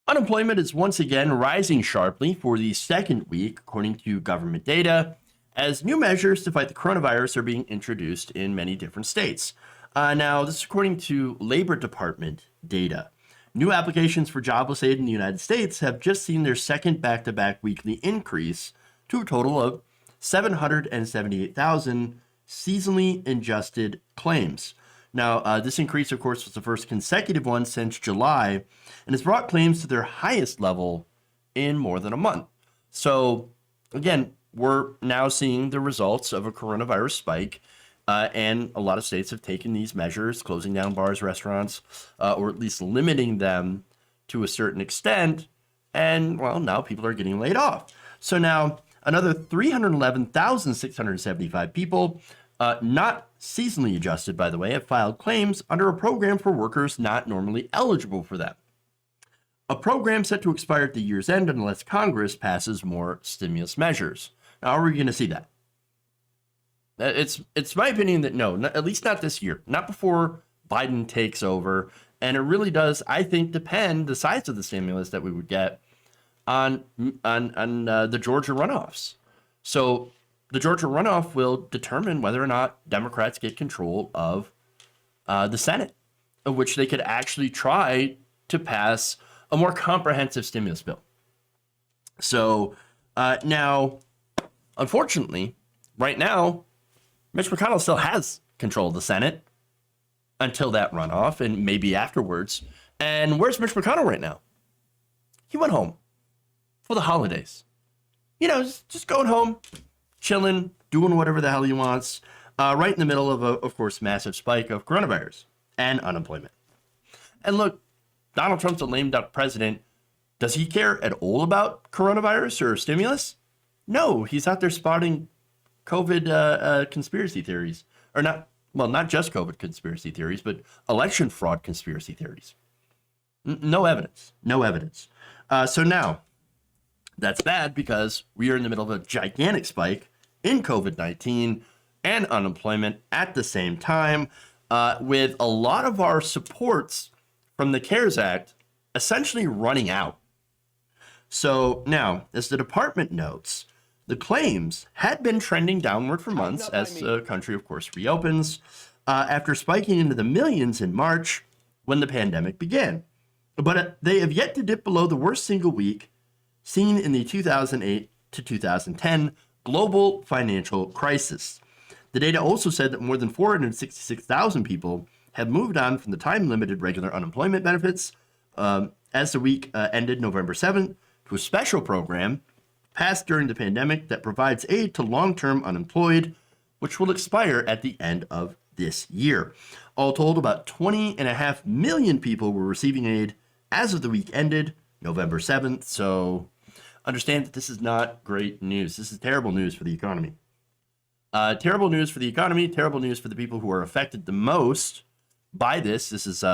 Unemployment is once again rising sharply for the second week, according to government data, as new measures to fight the coronavirus are being introduced in many different states. Now, this is according to Labor Department data. New applications for jobless aid in the United States have just seen their second back-to-back weekly increase to a total of 778,000 seasonally adjusted claims. Now, this increase, of course, was the first consecutive one since July and has brought claims to their highest level in more than a month. So, again, we're now seeing the results of a coronavirus spike, and a lot of states have taken these measures, closing down bars, restaurants, or at least limiting them to a certain extent. And, well, now people are getting laid off. So now another 311,675 people, not seasonally adjusted, by the way, have filed claims under a program for workers not normally eligible for them. A program set to expire at the year's end unless Congress passes more stimulus measures. Now, are we going to see that? It's my opinion that no, at least not this year, not before Biden takes over. And it really does, I think, depend the size of the stimulus that we would get on the Georgia runoffs. So the Georgia runoff will determine whether or not Democrats get control of the Senate, of which they could actually try to pass a more comprehensive stimulus bill. So now, unfortunately, right now, Mitch McConnell still has control of the Senate until that runoff and maybe afterwards. And where's Mitch McConnell right now? He went home for the holidays. You know, just going home, chilling, doing whatever the hell he wants, right in the middle of course, massive spike of coronavirus and unemployment. And look, Donald Trump's a lame duck president. Does he care at all about coronavirus or stimulus? No, he's out there spotting COVID conspiracy theories. Or not just COVID conspiracy theories, but election fraud conspiracy theories. No evidence. No evidence. So now, that's bad because we are in the middle of a gigantic spike in COVID-19 and unemployment at the same time, with a lot of our supports from the CARES Act essentially running out. So now, as the department notes, the claims had been trending downward for months as the country, of course, reopens, after spiking into the millions in March when the pandemic began. But they have yet to dip below the worst single week seen in the 2008 to 2010 global financial crisis. The data also said that more than 466,000 people have moved on from the time-limited regular unemployment benefits as the week ended November 7th to a special program passed during the pandemic that provides aid to long-term unemployed, which will expire at the end of this year. All told, about 20.5 million people were receiving aid as of the week ended November 7th. So understand that this is not great news. This is terrible news for the economy. Terrible news for the economy, terrible news for the people who are affected the most by this. This is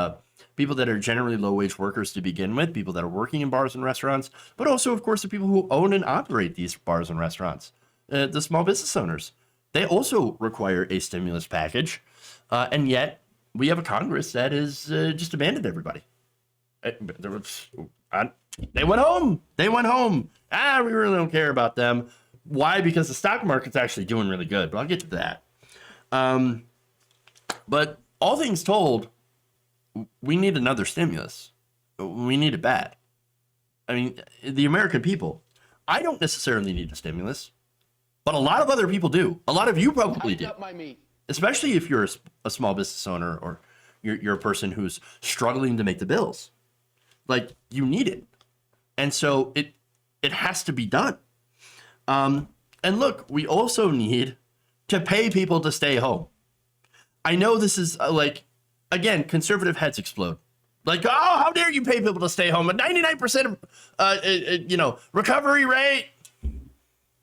people that are generally low-wage workers to begin with, people that are working in bars and restaurants, but also, of course, the people who own and operate these bars and restaurants, the small business owners. They also require a stimulus package, and yet we have a Congress that is just abandoned everybody. They went home. They went home. We really don't care about them. Why? Because the stock market's actually doing really good, but I'll get to that. But all things told, we need another stimulus. We need it bad. I mean, the American people, I don't necessarily need a stimulus, but a lot of other people do. A lot of you probably do. Especially if you're a small business owner or you're a person who's struggling to make the bills. Like, you need it. And so it has to be done. And look, we also need to pay people to stay home. I know this is again, conservative heads explode. Like, oh, how dare you pay people to stay home? A 99% of, recovery rate.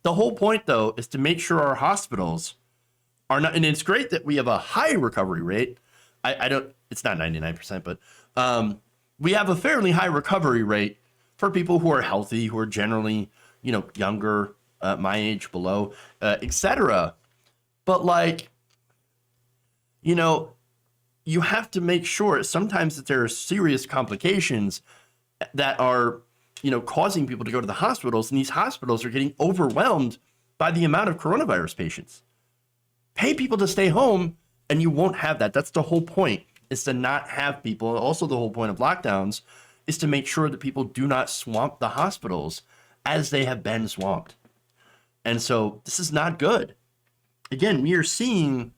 The whole point, though, is to make sure our hospitals are not, and it's great that we have a high recovery rate. It's not 99%, but we have a fairly high recovery rate for people who are healthy, who are generally, younger, my age, below, etc. But you have to make sure sometimes that there are serious complications that are, causing people to go to the hospitals, and these hospitals are getting overwhelmed by the amount of coronavirus patients. Pay people to stay home, and you won't have that. That's the whole point, is to not have people. Also, the whole point of lockdowns is to make sure that people do not swamp the hospitals as they have been swamped. And so this is not good. Again, we are seeing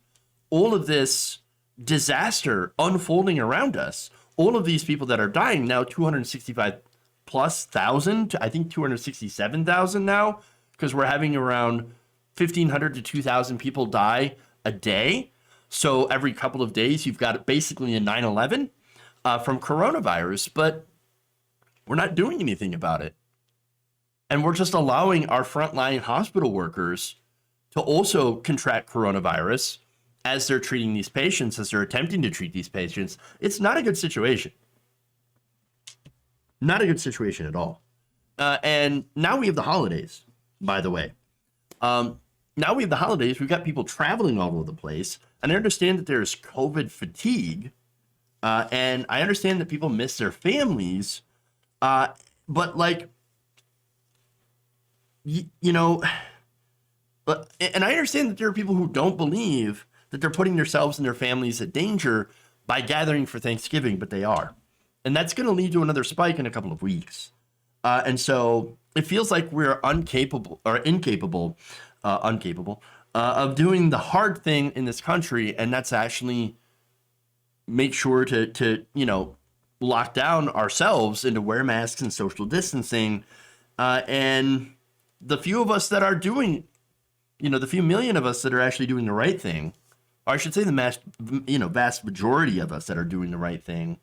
all of this disaster unfolding around us. All of these people that are dying now, 265 plus thousand, I think 267,000 now, because we're having around 1,500 to 2,000 people die a day. So every couple of days, you've got basically a 9/11 from coronavirus, but we're not doing anything about it. And we're just allowing our frontline hospital workers to also contract coronavirus as they're treating these patients, as they're attempting to treat these patients. It's not a good situation. Not a good situation at all. And now we have the holidays, by the way. Now we have the holidays. We've got people traveling all over the place. And I understand that there's COVID fatigue. And I understand that people miss their families. But like, but, and I understand that there are people who don't believe that they're putting themselves and their families at danger by gathering for Thanksgiving, but they are. And that's going to lead to another spike in a couple of weeks. And so it feels like we're incapable of doing the hard thing in this country. And that's actually make sure to lock down ourselves and to wear masks and social distancing. And the few of us that are doing, the few million of us that are actually doing the right thing, or I should say the vast majority of us that are doing the right thing,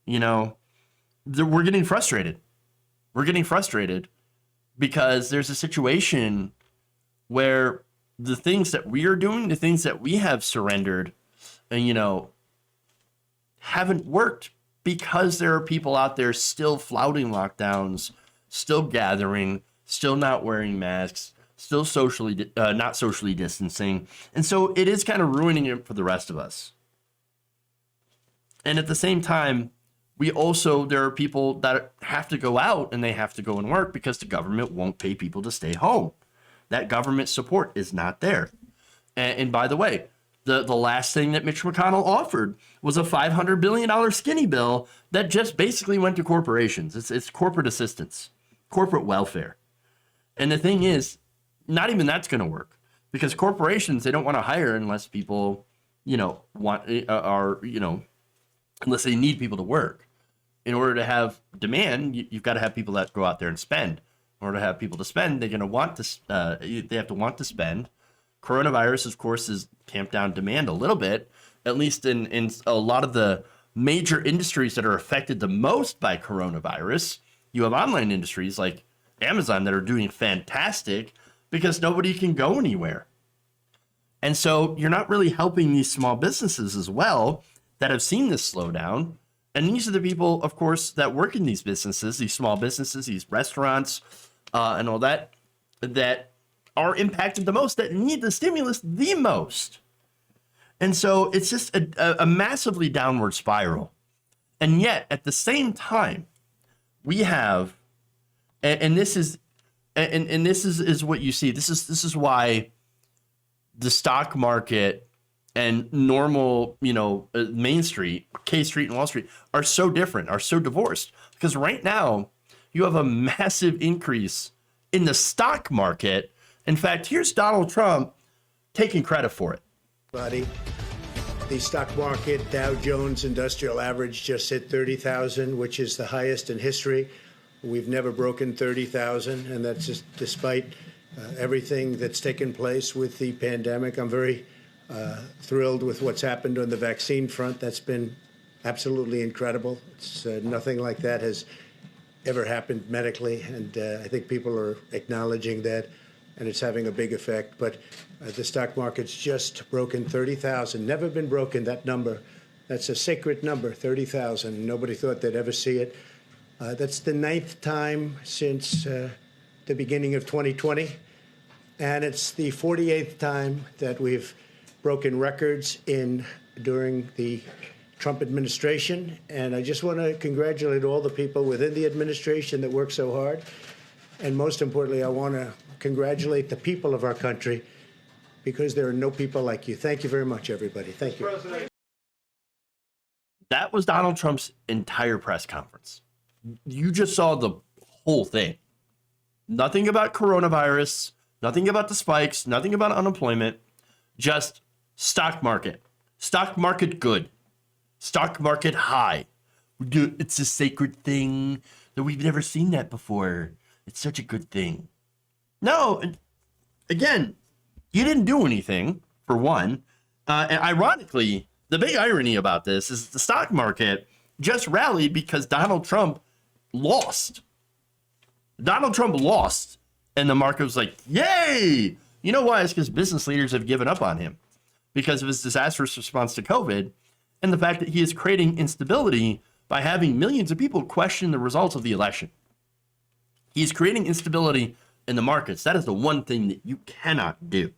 we're getting frustrated. We're getting frustrated because there's a situation where the things that we are doing, the things that we have surrendered, haven't worked because there are people out there still flouting lockdowns, still gathering, still not wearing masks, still not socially distancing. And so it is kind of ruining it for the rest of us. And at the same time, there are people that have to go out and they have to go and work because the government won't pay people to stay home. That government support is not there. And by the way, the last thing that Mitch McConnell offered was a $500 billion skinny bill that just basically went to corporations. It's corporate assistance, corporate welfare. And the thing is, not even that's going to work because corporations, they don't want to hire unless people, unless they need people to work. In order to have demand, you've got to have people that go out there and spend. In order to have people to spend, they're going to want to. They have to want to spend. Coronavirus, of course, has tamped down demand a little bit, at least in a lot of the major industries that are affected the most by coronavirus. You have online industries like Amazon that are doing fantastic because nobody can go anywhere. And so you're not really helping these small businesses as well that have seen this slowdown. And these are the people, of course, that work in these businesses, these small businesses, these restaurants, and all that are impacted the most, that need the stimulus the most. And so it's just a massively downward spiral. And yet, at the same time, we have, and this is what you see. This is why the stock market and normal, Main Street, K Street and Wall Street are so different, are so divorced. Because right now, you have a massive increase in the stock market. In fact, here's Donald Trump taking credit for it. The stock market, Dow Jones Industrial Average just hit 30,000, which is the highest in history. We've never broken 30,000, and that's just despite everything that's taken place with the pandemic. I'm very thrilled with what's happened on the vaccine front. That's been absolutely incredible. It's nothing like that has ever happened medically, and I think people are acknowledging that, and it's having a big effect. But the stock market's just broken 30,000. Never been broken, that number. That's a sacred number, 30,000. Nobody thought they'd ever see it. That's the 9th time since the beginning of 2020, and it's the 48th time that we've broken records during the Trump administration. And I just want to congratulate all the people within the administration that work so hard. And most importantly, I want to congratulate the people of our country, because there are no people like you. Thank you very much, everybody. Thank you. That was Donald Trump's entire press conference. You just saw the whole thing. Nothing about coronavirus, nothing about the spikes, nothing about unemployment, just stock market. Stock market good. Stock market high. It's a sacred thing that we've never seen that before. It's such a good thing. No, again, you didn't do anything, for one. And ironically, the big irony about this is the stock market just rallied because Donald Trump lost. Donald Trump lost, and the market was like, yay! You know why? It's because business leaders have given up on him because of his disastrous response to COVID and the fact that he is creating instability by having millions of people question the results of the election. He's creating instability in the markets. That is the one thing that you cannot do.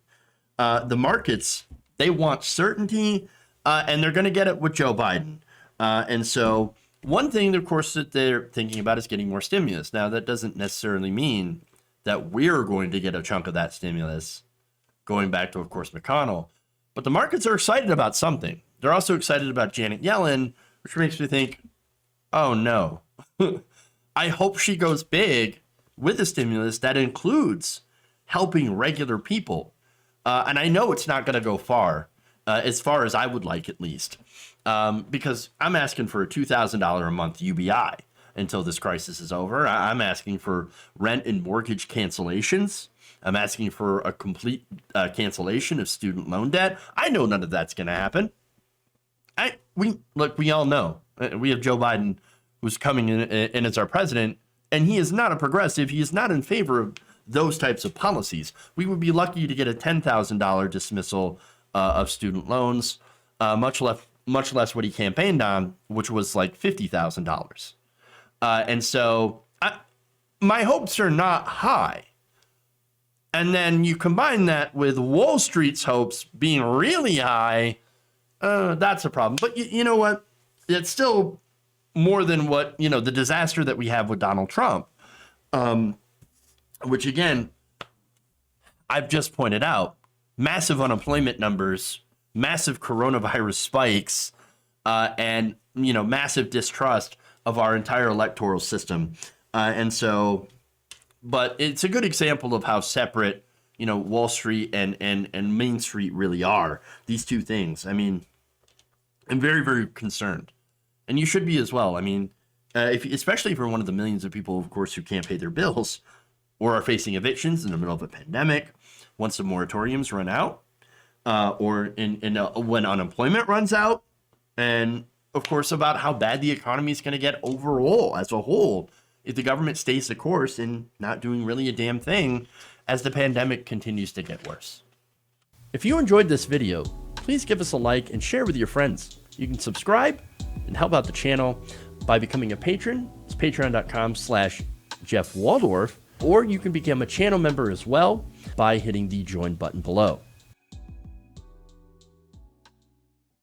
The markets, they want certainty, and they're going to get it with Joe Biden. And so one thing, of course, that they're thinking about is getting more stimulus. Now, that doesn't necessarily mean that we're going to get a chunk of that stimulus, going back to, of course, McConnell. But the markets are excited about something. They're also excited about Janet Yellen, which makes me think, oh, no. I hope she goes big with the stimulus that includes helping regular people. And I know it's not going to go far as I would like, at least, because I'm asking for a $2,000 a month UBI until this crisis is over. I'm asking for rent and mortgage cancellations. I'm asking for a complete cancellation of student loan debt. I know none of that's going to happen. We all know. We have Joe Biden, who's coming in as our president, and he is not a progressive. He is not in favor of those types of policies. We would be lucky to get a $10,000 dismissal of student loans, much less what he campaigned on, which was like $50,000. And so my hopes are not high. And then you combine that with Wall Street's hopes being really high, that's a problem. But you know what? It's still more than what, the disaster that we have with Donald Trump, which, again, I've just pointed out, massive unemployment numbers, massive coronavirus spikes, and, massive distrust of our entire electoral system. But it's a good example of how separate, Wall Street and Main Street really are. These two things. I mean, I'm very, very concerned. And you should be as well. I mean, especially for one of the millions of people, of course, who can't pay their bills or are facing evictions in the middle of a pandemic, once the moratoriums run out, or when unemployment runs out, and, of course, about how bad the economy is going to get overall as a whole if the government stays the course and not doing really a damn thing as the pandemic continues to get worse. If you enjoyed this video, please give us a like and share with your friends. You can subscribe and help out the channel by becoming a patron. It's patreon.com/Jeff Waldorf, or you can become a channel member as well by hitting the join button below.